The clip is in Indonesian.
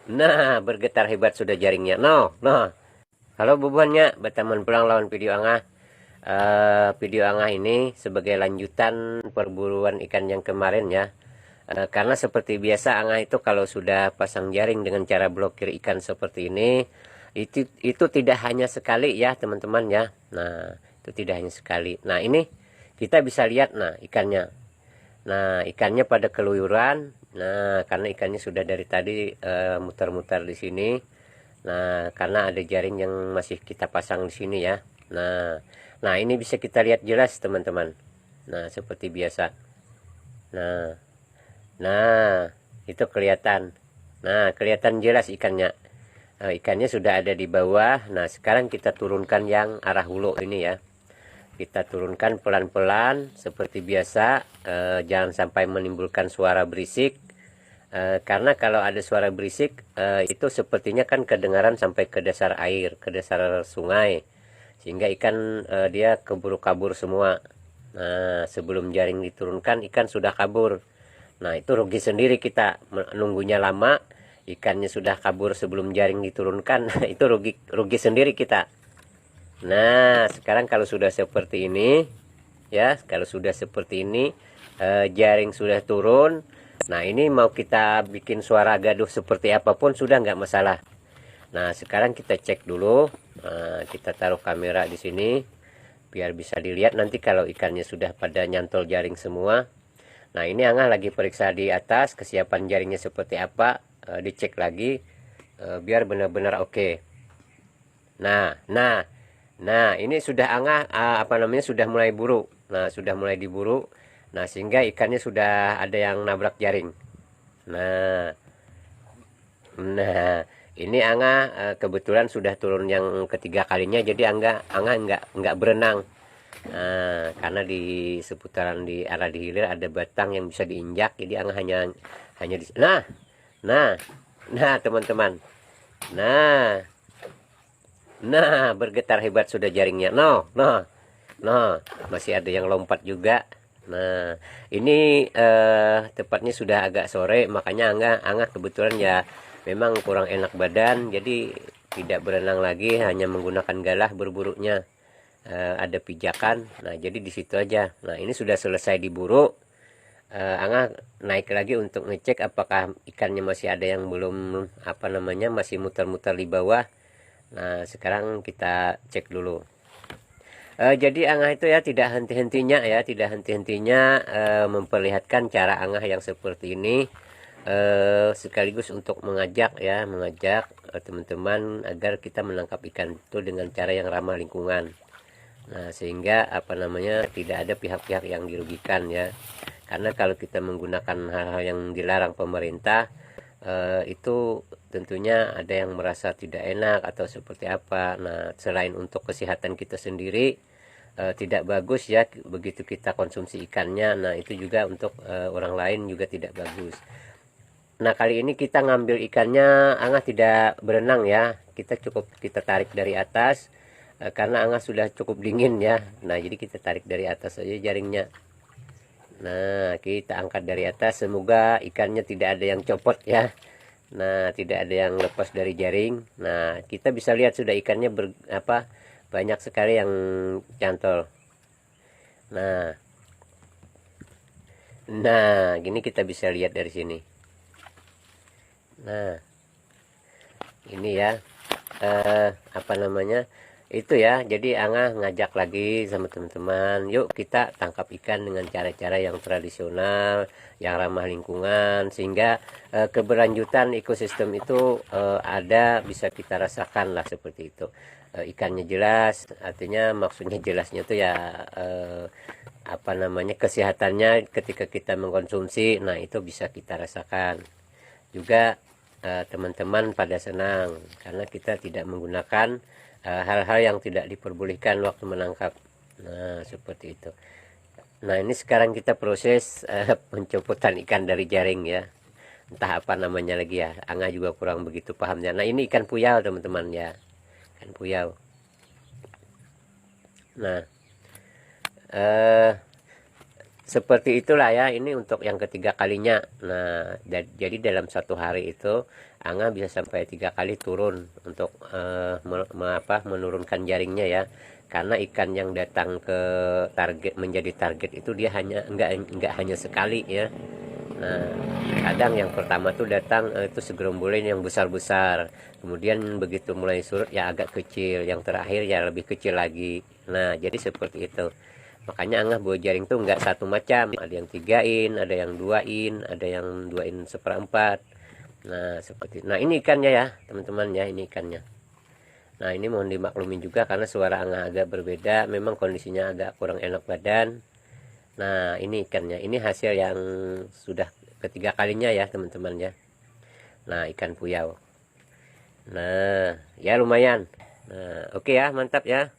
Nah, bergetar hebat sudah jaringnya. Nah. Halo bubuhannya, berteman pulang lawan video Angah. Video Angah ini sebagai lanjutan perburuan ikan yang kemarin ya. Karena seperti biasa Angah itu kalau sudah pasang jaring dengan cara blokir ikan seperti ini, itu tidak hanya sekali ya teman-teman ya. Nah, itu tidak hanya sekali. Nah, ini kita bisa lihat nah ikannya. Nah, ikannya pada keluyuran. Nah, karena ikannya sudah dari tadi muter-muter di sini. Nah, karena ada jaring yang masih kita pasang di sini ya. Nah, ini bisa kita lihat jelas teman-teman. Nah, seperti biasa. Nah, nah, itu kelihatan. Nah, kelihatan jelas ikannya. Ikannya sudah ada di bawah. Nah, sekarang kita turunkan yang arah hulu ini ya. Kita turunkan pelan-pelan seperti biasa. Jangan sampai menimbulkan suara berisik. Karena kalau ada suara berisik itu sepertinya kan kedengaran sampai ke dasar air, ke dasar sungai, sehingga ikan dia keburu kabur semua. Nah, sebelum jaring diturunkan ikan sudah kabur. Nah, itu rugi sendiri kita menunggunya lama, ikannya sudah kabur sebelum jaring diturunkan. Itu rugi sendiri kita. Nah, sekarang kalau sudah seperti ini ya, kalau sudah seperti ini jaring sudah turun. Nah, ini mau kita bikin suara gaduh seperti apapun sudah nggak masalah. Nah, sekarang kita cek dulu. Kita taruh kamera di sini biar bisa dilihat nanti kalau ikannya sudah pada nyantol jaring semua. Nah, ini Angah lagi periksa di atas kesiapan jaringnya seperti apa. Dicek lagi biar benar-benar oke. Nah, ini sudah Angah apa namanya sudah mulai buru. Nah, sudah mulai diburu. Nah, sehingga ikannya sudah ada yang nabrak jaring. Nah, nah, ini Angga kebetulan sudah turun yang ketiga kalinya, jadi Angga nggak berenang. Nah, karena di seputaran di arah di hilir ada batang yang bisa diinjak, jadi Angga hanya di. Nah, teman-teman. Nah, nah, bergetar hebat sudah jaringnya. Nah, masih ada yang lompat juga. Nah, ini tepatnya sudah agak sore, makanya Angga kebetulan ya memang kurang enak badan, jadi tidak berenang lagi, hanya menggunakan galah berburunya. Ada pijakan. Nah, jadi di situ aja. Nah, ini sudah selesai diburu. Angga naik lagi untuk ngecek apakah ikannya masih ada yang belum apa namanya masih muter-muter di bawah. Nah, sekarang kita cek dulu. Jadi Angah itu ya tidak henti-hentinya ya, tidak henti-hentinya memperlihatkan cara Angah yang seperti ini, sekaligus untuk mengajak teman-teman agar kita menangkap ikan itu dengan cara yang ramah lingkungan. Nah, sehingga apa namanya tidak ada pihak-pihak yang dirugikan ya. Karena kalau kita menggunakan hal-hal yang dilarang pemerintah, itu tentunya ada yang merasa tidak enak atau seperti apa. Nah, selain untuk kesehatan kita sendiri tidak bagus ya begitu kita konsumsi ikannya. Nah, itu juga untuk orang lain juga tidak bagus. Nah, kali ini kita ngambil ikannya Angah tidak berenang ya, kita tarik dari atas karena Angah sudah cukup dingin ya. Nah, jadi kita tarik dari atas saja jaringnya. Nah, kita angkat dari atas, semoga ikannya tidak ada yang copot ya. Nah, tidak ada yang lepas dari jaring. Nah, kita bisa lihat sudah ikannya banyak sekali yang cantol. Nah, gini kita bisa lihat dari sini. Nah, ini ya, apa namanya? Itu ya, jadi Angah ngajak lagi sama teman-teman, yuk kita tangkap ikan dengan cara-cara yang tradisional, yang ramah lingkungan, sehingga keberlanjutan ekosistem itu ada bisa kita rasakan lah seperti itu. Ikannya jelas, artinya maksudnya jelasnya itu ya apa namanya kesehatannya ketika kita mengkonsumsi, nah itu bisa kita rasakan. Juga teman-teman pada senang karena kita tidak menggunakan hal-hal yang tidak diperbolehkan waktu menangkap. Nah, seperti itu. Nah, ini sekarang kita proses pencopotan ikan dari jaring ya. Entah apa namanya lagi ya. Angga juga kurang begitu pahamnya. Nah, ini ikan puyau teman-teman ya. Ikan puyau. Nah, seperti itulah ya, ini untuk yang ketiga kalinya. Nah, jadi dalam satu hari itu Angah bisa sampai 3 kali turun untuk menurunkan jaringnya ya. Karena ikan yang datang ke target, menjadi target itu dia hanya enggak hanya sekali ya. Nah, kadang yang pertama tuh datang itu segerombol yang besar-besar. Kemudian begitu mulai surut ya agak kecil, yang terakhir ya lebih kecil lagi. Nah, jadi seperti itu. Makanya Angah bawa jaring tuh nggak satu macam, ada yang 3 in, ada yang 2 in, ada yang 2 in 1/4. Nah seperti, nah ini ikannya ya teman-teman ya, ini ikannya. Nah ini mohon dimaklumin juga karena suara Angah agak berbeda, memang kondisinya agak kurang enak badan. Nah ini ikannya, ini hasil yang sudah ketiga kalinya ya teman-teman ya. Nah ikan puyau. Nah ya lumayan. Nah oke ya, mantap ya.